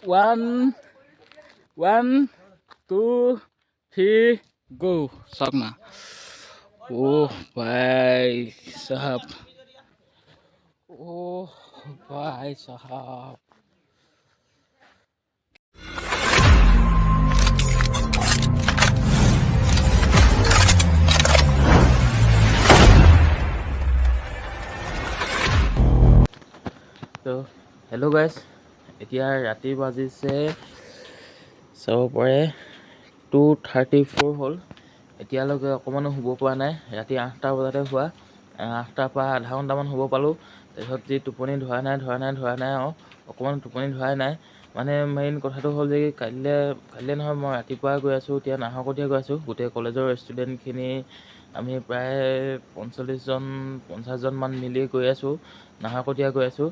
1 1 2 3 गो सकना। ओह भाई साहब, ओह भाई साहब। তো হেল্ল' গাইজ, এতিয়া ৰাতি বাজিছে চাব পাৰে 2:34 হ'ল। এতিয়ালৈকে অকণমানো শুব পৰা নাই। ৰাতি 8টা বজাতে শুৱা, 8টাৰ পৰা আধা ঘণ্টামান শুব পালোঁ। তাৰপিছত যি টোপনি ধৰা নাই আৰু অকণমান টোপনি ধৰাই নাই। মানে মেইন কথাটো হ'ল যে কাইলৈ নহয়, মই ৰাতিপুৱা গৈ আছোঁ, এতিয়া নাহৰকটীয়া গৈ আছোঁ। গোটেই কলেজৰ ষ্টুডেণ্টখিনি আমি প্ৰায় 50জনমান মিলি গৈ আছোঁ, নাহৰকটীয়া গৈ আছোঁ।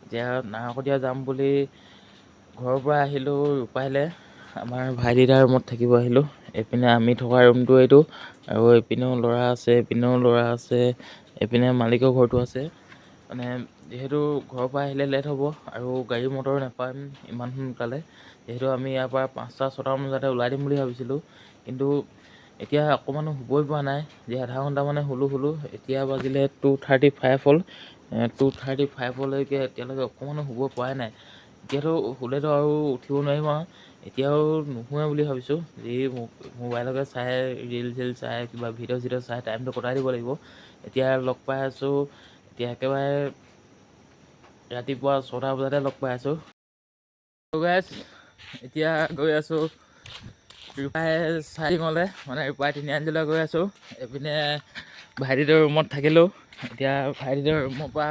এতিয়া নাহৰকটীয়া যাম বুলি ঘৰৰ পৰা আহিলোঁ ৰূপাইলৈ, আমাৰ ভাইটিদাৰ ৰুমত থাকিব আহিলোঁ। এইপিনে আমি থকা ৰুমটো এইটো, আৰু এইপিনেও ল'ৰা আছে, এইপিনে মালিকৰ ঘৰটো আছে। মানে যিহেতু ঘৰৰ পৰা আহিলে লেট হ'ব আৰু গাড়ী মটৰ নাপাম ইমান সোনকালে, যিহেতু আমি ইয়াৰ পৰা 5টা-6টামান বজাতে ওলাই দিম বুলি ভাবিছিলোঁ। কিন্তু এতিয়া অকণমানো শুবই পৰা নাই, যে আধা ঘণ্টামানে শুলোঁ। এতিয়া বাজিলে 2:35 হ'ল। 2:35লৈকে এতিয়ালৈকে অকণমানো শুব পৰাই নাই। এতিয়াতো শুলেতো আৰু উঠিব নোৱাৰিম আৰু, এতিয়াও নুশুৱে বুলি ভাবিছোঁ। যি মোবাইলকে চাই, ৰিল চাই, কিবা ভিডিঅ' চাই টাইমটো কটাই দিব লাগিব। এতিয়া লগ পাই আছোঁ, এতিয়া একেবাৰে ৰাতিপুৱা 6টা বজাতে লগ পাই আছোঁ। গাইজ, এতিয়া গৈ আছোঁ ৰূপাই চাৰিঙলৈ, মানে ৰূপাই তিনিআলিলৈ গৈ আছোঁ। এইপিনে ভাইটিটোৰ ৰুমত থাকিলোঁ। এতিয়া ভাইটিটোৰ ৰুমৰ পৰা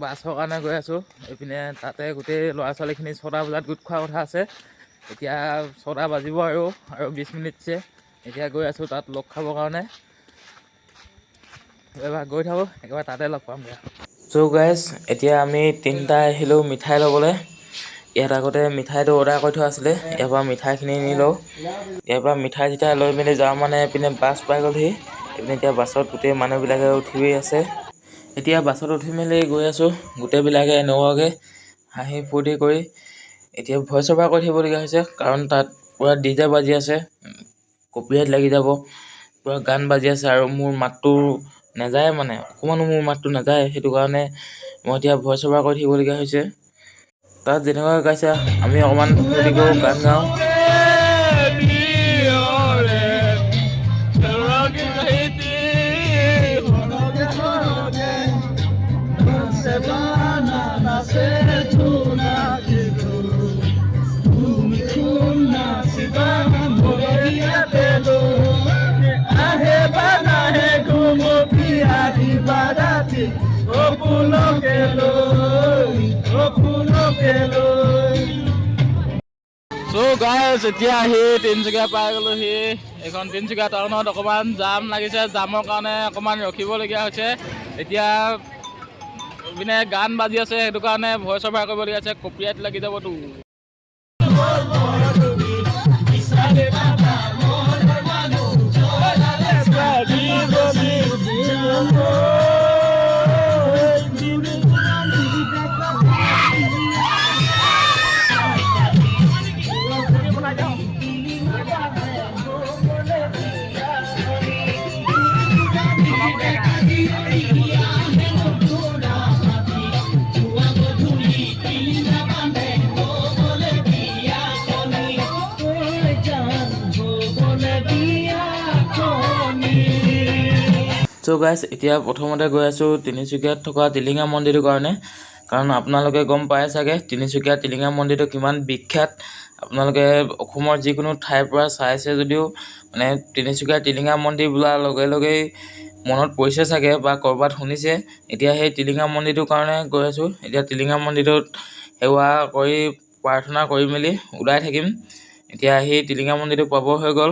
বাছৰ কাৰণে গৈ আছোঁ। এইপিনে তাতে গোটেই ল'ৰা ছোৱালীখিনি 6টা বজাত গোট খোৱা কথা আছে। এতিয়া 6টা বাজিব আৰু 20 মিনিটছে। এতিয়া গৈ আছোঁ তাত লগ খাবৰ কাৰণে। এবাৰ গৈ থাকোঁ, একেবাৰে তাতে লগ পামগৈ। চ' গাইজ, এতিয়া আমি 3টা আহিলোঁ মিঠাই ল'বলৈ। ইয়াত আগতে মিঠাইটো অৰ্ডাৰ কৰি থোৱা আছিলে, ইয়াৰ পৰা মিঠাইখিনি নি লওঁ। ইয়াৰ পৰা মিঠাই লৈ মেলি যাওঁ, মানে এইপিনে বাছ পাই গ'লহি। এইপিনে এতিয়া বাছত গোটেই মানুহবিলাকে উঠি আছে। এতিয়া বাছত উঠি মেলি গৈ আছোঁ, গোটেইবিলাকে এনেকুৱাকৈ হাঁহি ফূৰ্তি কৰি। এতিয়া ভইচ অভাৰ কৰি থাকিবলগীয়া হৈছে, কাৰণ তাত পূৰা DJ বাজি আছে, কপিৰাইট লাগি যাব। পূৰা গান বাজি আছে আৰু মোৰ মাতটো নাযায়, মানে অকণমানো মোৰ মাতটো নাযায়। সেইটো কাৰণে মই এতিয়া ভইচ অভাৰ কৰি থাকিবলগীয়া হৈছে। তাত যেনেকুৱাকৈ গাইছে, আমি অকণমান ফূৰ্তি কৰোঁ, গান গাওঁ। চ' গাইজ, এতিয়া আহি তিনিচুকীয়া পাই গ'লোহি। এইখন তিনিচুকীয়া টাউনত অকণমান জাম লাগিছে, জামৰ কাৰণে অকণমান ৰখিবলগীয়া হৈছে। এতিয়া ইপিনে গান বাজি আছে, সেইটো কাৰণে ভইচ অভাৰ কৰিবলগীয়া হৈছে, কপিৰাইট লাগি যাবতো। চ' গাইজ, এতিয়া প্ৰথমতে গৈ আছোঁ তিনিচুকীয়াত থকা টিলিঙা মন্দিৰটোৰ কাৰণে। কাৰণ আপোনালোকে গম পায় চাগে তিনিচুকীয়া টিলিঙা মন্দিৰটো কিমান বিখ্যাত। আপোনালোকে অসমৰ যিকোনো ঠাইৰ পৰা চাইছে যদিও, মানে তিনিচুকীয়া টিলিঙা মন্দিৰ বোলাৰ লগে লগেই মনত পৰিছে চাগে বা ক'ৰবাত শুনিছে। এতিয়া সেই টিলিঙা মন্দিৰটোৰ কাৰণে গৈ আছোঁ। এতিয়া টিলিঙা মন্দিৰটোত সেৱা কৰি, প্ৰাৰ্থনা কৰি মেলি ওলাই থাকিম। এতিয়া সেই টিলিঙা মন্দিৰটো পাব হৈ গ'ল।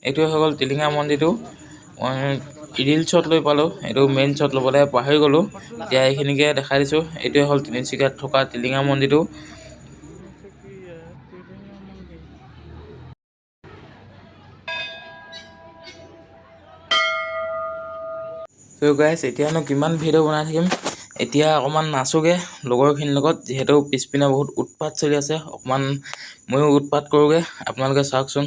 এইটোৱে হৈ গ'ল টিলিঙা মন্দিৰটো। মই ৰিল শ্বট লৈ পালোঁ, এইটো মেইন শ্বট ল'বলৈ পাহৰি গ'লোঁ। এতিয়া এইখিনিকে দেখাই দিছোঁ। এইটোৱে হ'ল তিনিচুকীয়াত থকা টিলিঙা মন্দিৰটো। চ' গাইজ, এতিয়ানো কিমান ভিডিঅ' বনাই থাকিম। এতিয়া অকণমান নাচোগে লগৰখিনিৰ লগত, যিহেতু পিছপিনে বহুত উৎপাত চলি আছে। অকণমান ময়ো উৎপাত কৰোঁগৈ, আপোনালোকে চাওকচোন।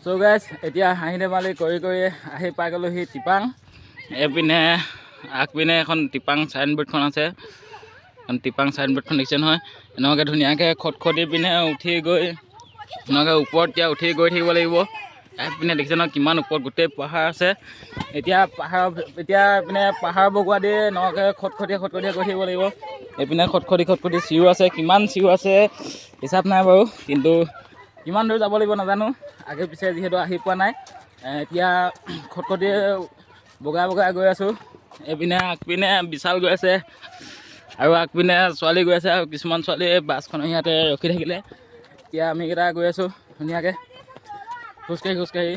চ' গাইজ, এতিয়া হাঁহি ধেমালি কৰি আহি পাই গ'লোহি টিপাং। এইপিনে আগপিনে এখন টিপাং চাইনবোৰ্ডখন আছে। টিপাং চাইনবোৰ্ডখন দেখিছে নহয়, এনেকুৱাকৈ ধুনীয়াকৈ খটখটি পিনে উঠি গৈ এনেকুৱাকৈ ওপৰত এতিয়া উঠি গৈ থাকিব লাগিব। এইপিনে দেখিছে নহয় কিমান ওপৰত গোটেই পাহাৰ আছে। এতিয়া এইপিনে পাহাৰ বগোৱা দি এনেকুৱাকৈ খটখটিয়ে গৈ থাকিব লাগিব। এইপিনে খটখটি চিঞৰ আছে, কিমান চিঞৰ আছে হিচাপ নাই বাৰু, কিন্তু কিমান দূৰ যাব লাগিব নাজানো, আগে পিছে যিহেতু আহি পোৱা নাই। এতিয়া খটখটি বগাই গৈ আছোঁ। এইপিনে আগপিনে বিশাল গৈ আছে, আৰু আগপিনে ছোৱালী গৈ আছে, আৰু কিছুমান ছোৱালী বাছখনৰ ইয়াতে ৰখি থাকিলে। এতিয়া আমিকেইটা গৈ আছোঁ ধুনীয়াকৈ খোজকাঢ়ি।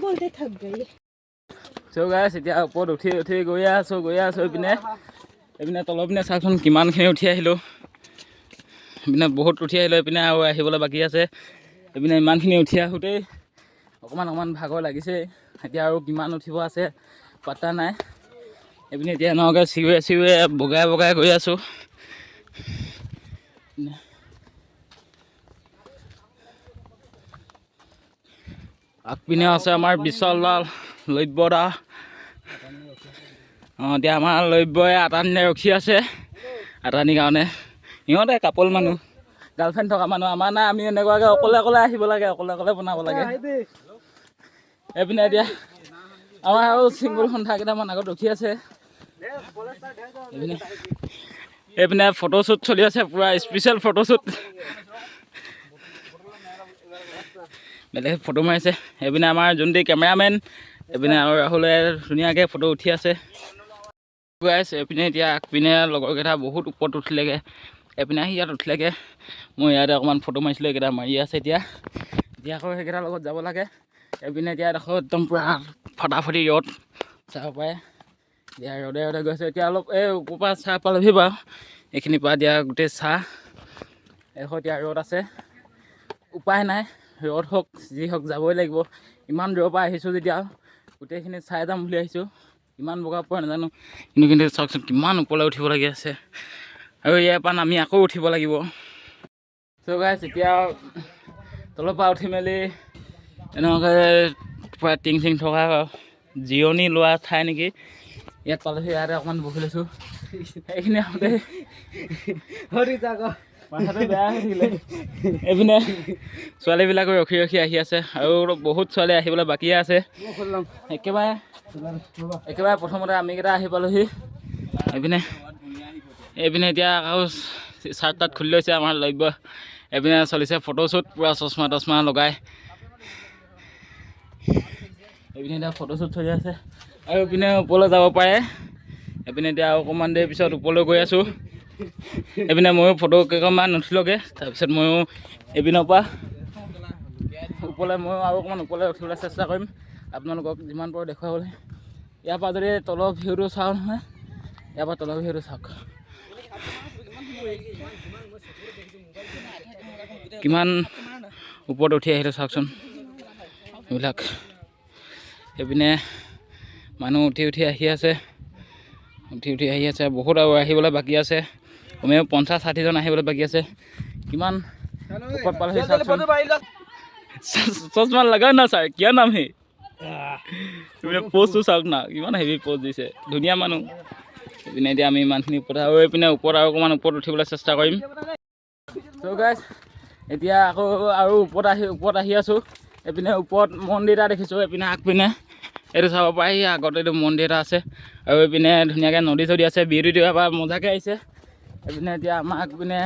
बोलते थक गई। চ' গাইছ, এতিয়া ওপৰত উঠি গৈ আছোঁ এইপিনে তলৰ পিনে চাওকচোন কিমানখিনি উঠি আহিলোঁ। এইপিনে বহুত উঠি আহিলোঁ, এইপিনে আৰু আহিবলৈ বাকী আছে। এইপিনে ইমানখিনি উঠি আহোঁতেই অকণমান ভাগৰ লাগিছে। এতিয়া আৰু কিমান উঠিব আছে পাত্তা নাই। এইপিনে এতিয়া এনেকুৱাকৈ চিঞৰে বগাই গৈ আছোঁ। আগপিনে আছে আমাৰ বিশালদাল, লব্যদা। এতিয়া আমাৰ লব্যই আটানিৰে ৰখি আছে, আটানিৰ কাৰণে। সিহঁতে কাপল মানুহ, গাৰ্লফ্ৰেণ্ড থকা মানুহ। আমাৰ নাই, আমি এনেকুৱাকৈ অকলে আহিব লাগে, অকলে বনাব লাগে। এইপিনে এতিয়া আমাৰ আৰু চিংগুল সন্থা কেইটামান আগত ৰখি আছে। এইপিনে ফটোশ্বুট চলি আছে, পূৰা স্পেচিয়েল ফটোশ্বুট। বেলেগ ফটো মাৰিছে। এইপিনে আমাৰ যোনটি কেমেৰামেন, এইপিনে আৰু ৰাহুলে ধুনীয়াকৈ ফটো উঠি আছে। এইপিনে এতিয়া আগপিনে লগৰকেইটা বহুত ওপৰত উঠিলেগৈ। এইপিনে আহি ইয়াত উঠিলেগৈ। মই ইয়াতে অকণমান ফটো মাৰিছিলোঁ, এইকেইটা মাৰি আছে। এতিয়া আকৌ সেইকেইটাৰ লগত যাব লাগে। এইপিনে এতিয়া দেখোঁ একদম পূৰা ফটাফটি ৰ'দ চাব পাৰে। এতিয়া ৰ'দে গৈছে। এতিয়া অলপ এই ওপৰৰ পৰা চাহ পালেহি বাৰু, এইখিনিৰ পৰা এতিয়া গোটেই চাহ এতিয়া ৰ'দ আছে, উপায় নাই। ৰ'দ হওক যি হওক যাবই লাগিব। ইমান দূৰৰ পৰা আহিছোঁ যেতিয়া গোটেইখিনি চাই যাম বুলি আহিছোঁ। কিমান বগাব পৰা নাজানো, কিন্তু চাওকচোন কিমান ওপৰলৈ উঠিব লাগি আছে, আৰু ইয়াৰ পৰা নামি আকৌ উঠিব লাগিব। চ' গাইছ, এতিয়া তলৰ পৰা উঠি মেলি এনেকুৱাকৈ পূৰা টিং থকা জিৰণি লোৱা ঠাই নেকি, ইয়াত পালেহি। ইয়াতে অকণমান বহি লৈছোঁ। সেইখিনি আহোঁতে মাথাটো বেয়া হৈ থাকিলে। এইপিনে ছোৱালীবিলাকো ৰখি আহি আছে, আৰু বহুত ছোৱালী আহিবলৈ বাকী আছে। একেবাৰে প্ৰথমতে আমিকেইটা আহি পালোহি। এইপিনে এতিয়া আকৌ চাৰ্ট তাত খুলি লৈছে আমাৰ লব্য। এইপিনে চলিছে ফটোশ্বুট, পূৰা চশমা লগাই। এইপিনে এতিয়া ফটোশ্বুট চলি আছে, আৰু এইপিনে ওপৰলৈ যাব পাৰে। এইপিনে এতিয়া অকণমান দেৰি পিছত ওপৰলৈ গৈ আছোঁ। এইপিনে ময়ো ফটো কেইখনমান উঠিলোগৈ। তাৰপিছত ময়ো এইপিনৰ পৰা ওপৰলৈ আৰু অকণমান ওপৰলৈ উঠিবলৈ চেষ্টা কৰিম, আপোনালোকক যিমান পাৰোঁ দেখুৱাবলৈ। ইয়াৰ পৰা যদি তলৰ ভিউটো চাওঁ নহয়, ইয়াৰ পৰা তলৰ ভিউটো চাওক কিমান ওপৰত উঠি আহিলোঁ চাওকচোন। এইবিলাক এইপিনে মানুহ উঠি আহি আছে, বহুত আৰু আহিবলৈ বাকী আছে। কমেও 50-60জন আহিবলৈ বাকী আছে। কিমান ওপৰত পালেহি চাওকচোন। চশমা লগা না ছাৰ, কিয়া নাম হে? প'জটো চাওক না, কিমান হেভি প'জ দিছে, ধুনীয়া মানুহ। এইপিনে এতিয়া আমি ইমানখিনি ওপৰত, আৰু এইপিনে ওপৰত আৰু অকণমান ওপৰত উঠিবলৈ চেষ্টা কৰিম। চ' গাইছ, এতিয়া আকৌ আৰু ওপৰত আহি আছোঁ। এইপিনে ওপৰত মন্দিৰ এটা দেখিছোঁ, এইপিনে আগপিনে এইটো চাব পাৰি আগত এইটো মন্দিৰ এটা আছে আৰু এইপিনে ধুনীয়াকৈ নদী চদী আছে বিউটিটো এবাৰ মজাকৈ আহিছে এইপিনে এতিয়া আমাক পিনে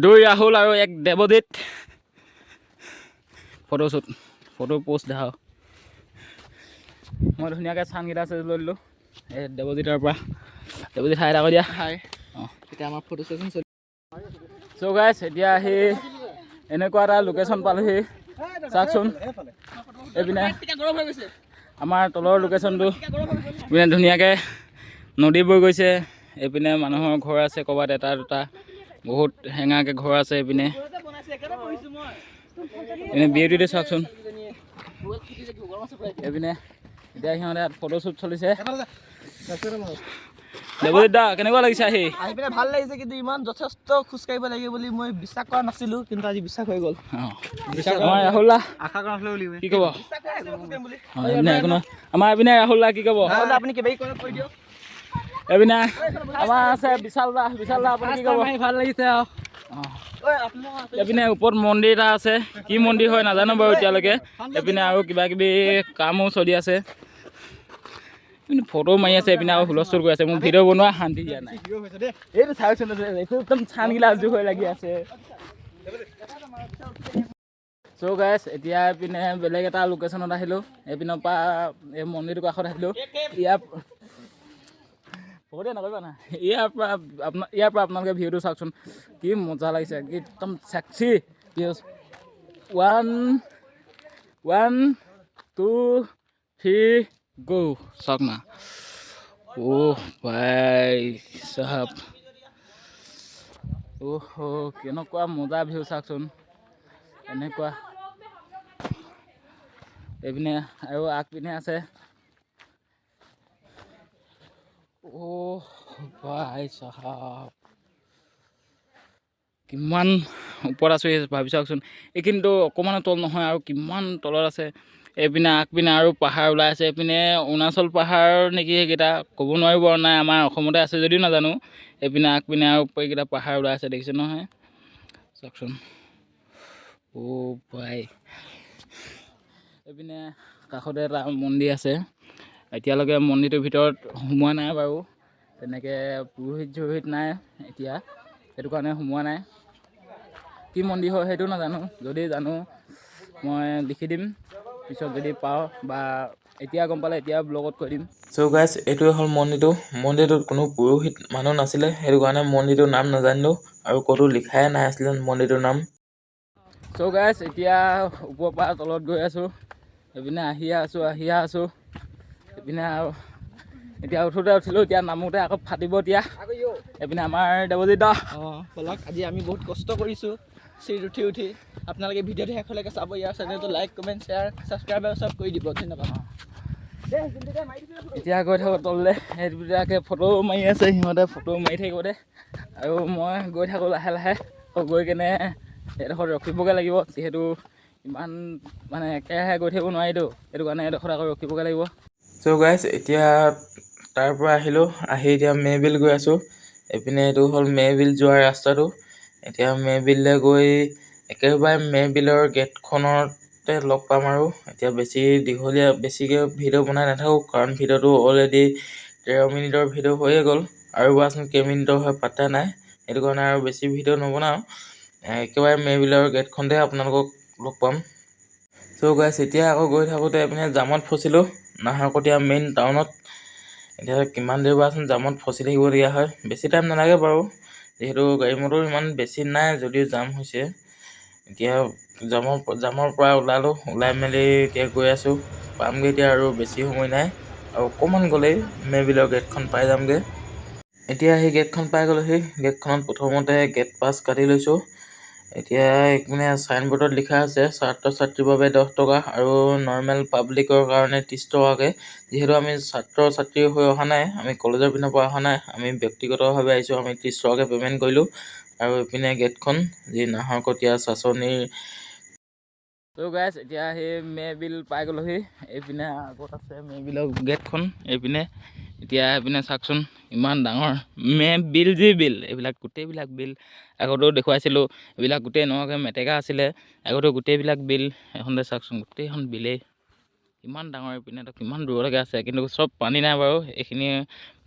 দুই ৰাহুল আৰু এক দেৱজিত ফটো পোষ্ট দেখাওঁ মই ধুনীয়াকৈ চানকেইটা আছে লৈ দিলোঁ এই দেৱজিতৰ পৰা দেৱজিত হাই এটা কৈ দিয়া হাই অঁ এতিয়া আমাৰ ফটো ছেশ্যন চলি চ' গাইছ এতিয়া আহি এনেকুৱা এটা লোকেশ্যন পালোহি চাওকচোন এইপিনে আমাৰ তলৰ লোকেশ্যনটো এইপিনে ধুনীয়াকৈ নদী বৈ গৈছে এইপিনে মানুহৰ ঘৰ আছে ক'ৰবাত এটা দুটা বহুত হেঙাকৈ ঘৰ আছে এইপিনে বিউটিটো চাওকচোন এইপিনে এতিয়া সিহঁতে ফটোশ্বুট চলিছে দেৱজিত দা কেনেকুৱা লাগিছে আহি পিনে ভাল লাগিছে কিন্তু ইমান যথেষ্ট খোজকাঢ়িব লাগে বুলি মই বিশ্বাস কৰা নাছিলোঁ কিন্তু আজি বিশ্বাস হৈ গ'ল আমাৰ ৰাহুল দা আশা কৰা নাছিলোঁ বুলি কি ক'ব আমাৰ এইপিনে ৰাহুল দা কি ক'ব আপুনি কিবা কৈ দিয়ক এইপিনে আমাৰ আছে বিশাল দা আপুনি কি ক'ব ভাল লাগিছে আৰু এইপিনে ওপৰত মন্দিৰ এটা আছে কি মন্দিৰ হয় নাজানো বাৰু এতিয়ালৈকে এইপিনে আৰু কিবা কিবি কামো চলি আছে ফটো মাৰি আছে এইপিনে আৰু হুলস্থুল কৰি আছে মোক ভিডিঅ' বনোৱা শান্তি দিয়া নাই এইটো চাওকচোন এইটো একদম চানগিলা জোখ হৈ লাগি আছে চ' গাইছ এতিয়া এইপিনে বেলেগ এটা লোকেশ্যনত আহিলোঁ এইপিনৰ পৰা এই মন্দিৰটোৰ কাষত আহিলোঁ বহুতে নকৰিবা না ইয়াৰ পৰা আপোনালোকে ভিউটো চাওকচোন কি মজা লাগিছে একদম চেক্সি ভিউজ 1 2 3 গো চাওক না ভাই চাহাব কেনেকুৱা মজা ভিউ চাওকচোন এনেকুৱা এইপিনে আৰু আগপিনে আছে ভাই চাহাব কিমান ওপৰত আছোঁ ভাবি চাওকচোন এইখিনিতো অকণমানো তল নহয় আৰু কিমান তলত আছে এইপিনে আগপিনে আৰু পাহাৰ ওলাই আছে এইপিনে অৰুণাচল পাহাৰ নেকি সেইকেইটা ক'ব নোৱাৰিব নাই আমাৰ অসমতে আছে যদিও নাজানো এইপিনে আগপিনে আৰু এইকেইটা পাহাৰ ওলাই আছে দেখিছে নহয় চাওকচোন ভাই এইপিনে কাষতে এটা মন্দিৰ আছে এতিয়ালৈকে মন্দিৰটোৰ ভিতৰত সোমোৱা নাই বাৰু তেনেকৈ পুৰোহিত নাই এতিয়া সেইটো কাৰণে সোমোৱা নাই কি মন্দিৰ হয় সেইটো নাজানো যদি জানো মই লিখি দিম পিছত যদি পাওঁ বা এতিয়া গম পালে এতিয়া ব্লগত কৈ দিম চ' গাইছ এইটোৱে হ'ল মন্দিৰটোত কোনো পুৰোহিত মানুহ নাছিলে সেইটো কাৰণে মন্দিৰটোৰ নাম নাজানিলোঁ আৰু ক'তো লিখাই নাই আছিলে মন্দিৰটোৰ নাম চ' গাইছ এতিয়া ওপৰৰ পৰা তলত গৈ আছোঁ এইপিনে আহিয়ে আছোঁ এইপিনে আৰু এতিয়া উঠিলোঁ এতিয়া নামোতে আকৌ ফাটিব এতিয়া এইপিনে আমাৰ দেৱজিত দা ব'লক আজি আমি বহুত কষ্ট কৰিছোঁ চিৰিত উঠি আপোনালোকে ভিডিঅ'টো শেষলৈকে চাব ইয়াৰ চেনেলটো লাইক কমেণ্ট শ্বেয়াৰ ছাবস্ক্ৰাইব চব কৰি দিব ধন্যবাদ এতিয়া গৈ থাকোঁ তললৈ সেইবিলাকে ফটো মাৰি আছে সিহঁতে ফটো মাৰি থাকিব দে আৰু মই গৈ থাকোঁ লাহে গৈ কেনে এইডোখৰত ৰখিবগৈ লাগিব যিহেতু ইমান মানে একেৰাহে গৈ থাকিব নোৱাৰিতো সেইটো কাৰণে এইডোখৰত আকৌ ৰখিবগৈ লাগিব চ' গাইছ এতিয়া তাৰ পৰা আহি এতিয়া মেবিল গৈ আছোঁ এইপিনে এইটো হ'ল মেবিল যোৱাৰ ৰাস্তাটো এতিয়া মেবিললৈ গৈ একেবাৰে মেবিলৰ গেটখনতে লগ পাম আৰু এতিয়া বেছিকৈ ভিডিঅ' বনাই নাথাকোঁ কাৰণ ভিডিঅ'টো অলৰেডি 13 মিনিটৰ ভিডিঅ' হৈয়ে গ'ল আৰু বাচোন কেইমিনিটৰ হয় পাত্তা নাই সেইটো কাৰণে আৰু বেছি ভিডিঅ' নবনাওঁ একেবাৰে মেবিলৰ গেটখনতে আপোনালোকক লগ পাম চ' গাইছ এতিয়া আকৌ গৈ থাকোঁতে এইপিনে জামত ফচিলোঁ নাহৰকটীয়া মেইন টাউনত এতিয়া কিমান দেৰি বাচোন জামত ফচি থাকিবলগীয়া হয় বেছি টাইম নালাগে বাৰু যিহেতু গাড়ী মটৰ ইমান বেছি নাই যদিও জাম হৈছে এতিয়া জামৰ পৰা ওলাই মেলি এতিয়া গৈ আছোঁ পামগৈ এতিয়া আৰু বেছি সময় নাই আৰু অকণমান গ'লেই মেবিলৰ গেটখন পাই যামগৈ এতিয়া সেই গেটখন পাই গ'লোহি গেটখনত প্ৰথমতে গেট পাছ কাটি লৈছোঁ এতিয়া এইপিনে চাইনবোৰ্ডত লিখা আছে ছাত্ৰ ছাত্ৰীৰ বাবে 10 টকা আৰু নৰ্মেল পাব্লিকৰ কাৰণে 30 টকাকৈ যিহেতু আমি ছাত্ৰ ছাত্ৰী হৈ অহা নাই আমি কলেজৰ পিনৰ পৰা অহা নাই আমি ব্যক্তিগতভাৱে আহিছোঁ আমি 30 টকাকৈ পে'মেণ্ট কৰিলোঁ আৰু এইপিনে গেটখন যি নাহৰকটীয়া চাচনিৰ ত' গাইছ এতিয়া সেই মেবিল পাই গ'লোহি এইপিনে আগত আছে মেবিলৰ গেটখন এইপিনে এতিয়া এইপিনে চাওকচোন ইমান ডাঙৰ বিল এইবিলাক গোটেইবিলাক বিল আগতেও দেখুৱাইছিলোঁ এইবিলাক গোটেই নগাঁও মেটেকা আছিলে আগতেও গোটেইবিলাক বিল এইখনতে চাওকচোন গোটেইখন বিলেই কিমান ডাঙৰ এইপিনেতো কিমান দূৰলৈকে আছে, কিন্তু চব পানী নাই বাৰু। এইখিনি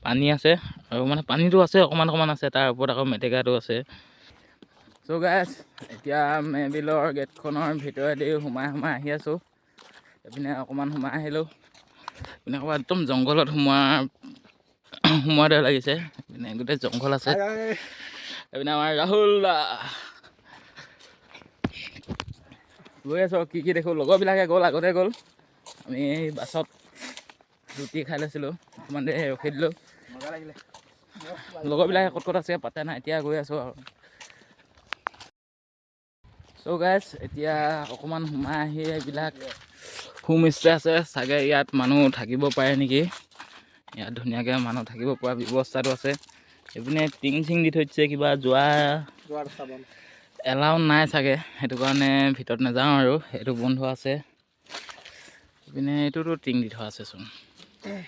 পানী আছে আৰু মানে পানীটো আছে অকণমান অকণমান আছে, তাৰ ওপৰত আকৌ মেটেকাটো আছে। চ' গাইজ এতিয়া মেবিলৰ গেটখনৰ ভিতৰেদি সোমাই আহি আছোঁ। এইপিনে অকণমান সোমাই আহিলোঁ, এইপিনে ক'ৰবাত একদম জংঘলত সোমোৱাৰ দৰে লাগিছে। এইপিনে গোটেই জংঘল আছে। এইপিনে আমাৰ ৰাহুল দা গৈ আছোঁ, কি দেখোঁ। লগৰবিলাকে আগতে গ'ল। আমি বাছত ৰুটি খাই লৈছিলোঁ, অকণমান দেৰি ৰখি দিলোঁ। লগৰবিলাকে ক'ত আছে পাতা নাই, এতিয়া গৈ আছোঁ আৰু। চ' গাইজ এতিয়া অকণমান সোমাই আহি এইবিলাক হোমষ্টে আছে চাগে, ইয়াত মানুহ থাকিব পাৰে নেকি। ইয়াত ধুনীয়াকৈ মানুহ থাকিব পৰা ব্যৱস্থাটো আছে। এইপিনে টিং চিং দি থৈ দিছে, কিবা যোৱা এলাউ নাই চাগে, সেইটো কাৰণে ভিতৰত নাযাওঁ আৰু। এইটো বন্ধ আছে। এইপিনে এইটোতো টিং দি থোৱা আছেচোন।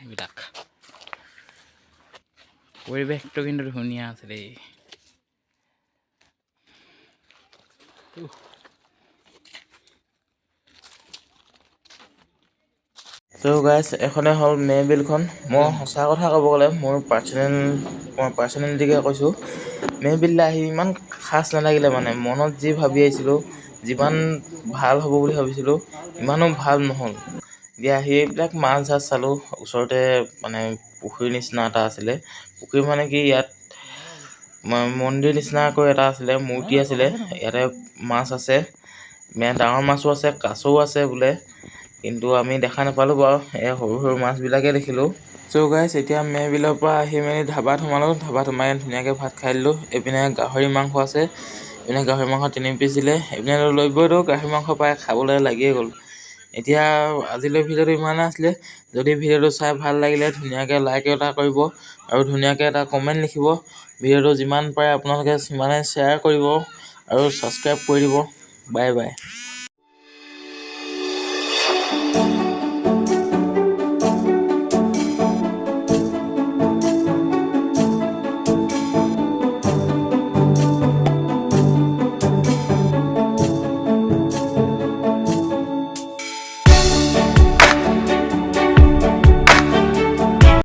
এইবিলাক পৰিৱেশটো কিন্তু ধুনীয়া আছে দেই। চ' গাইজ এখনে হ'ল মেবিলখন। মই সঁচা কথা ক'ব গ'লে মই পাৰ্চনেলিটিকে কৈছোঁ, মেবিললৈ আহি ইমান খাছ নালাগিলে। মানে মনত যি ভাবি আহিছিলোঁ, যিমান ভাল হ'ব বুলি ভাবিছিলোঁ, ইমানো ভাল নহ'ল। দিয়া আহি এইবিলাক মাছ চালোঁ। ওচৰতে মানে পুখুৰীৰ নিচিনা এটা আছিলে। পুখুৰী মানে কি, ইয়াত মন্দিৰ নিচিনাকৈ এটা আছিলে, মূৰ্তি আছিলে। ইয়াতে মাছ আছে, ডাঙৰ মাছো আছে, কাছও আছে বোলে, কিন্তু আমি দেখা নাপালোঁ বাৰু। এই সৰু সৰু মাছবিলাকে দেখিলোঁ। চ' গাইজ এতিয়া মেবিলৰ পৰা আহি মেলি ধাবাত সোমালোঁ। ধাবাত সোমাই ধুনীয়াকৈ ভাত খাই দিলোঁ। এইপিনে গাহৰি মাংস আছে, এইপিনে গাহৰি মাংস 3 পিচ দিলে। এইপিনে লৈ বৈতো গাহৰি মাংস পাই খাবলৈ লাগিয়ে গ'ল। এতিয়া আজিলৈ ভিডিঅ'টো ইমানে আছিলে। যদি ভিডিঅ'টো চাই ভাল লাগিলে ধুনীয়াকৈ লাইক এটা কৰিব আৰু ধুনীয়াকৈ এটা কমেণ্ট লিখিব। ভিডিঅ'টো যিমান পাৰে আপোনালোকে সিমানে শ্বেয়াৰ কৰিব আৰু ছাবস্ক্ৰাইব কৰি দিব। Bye bye.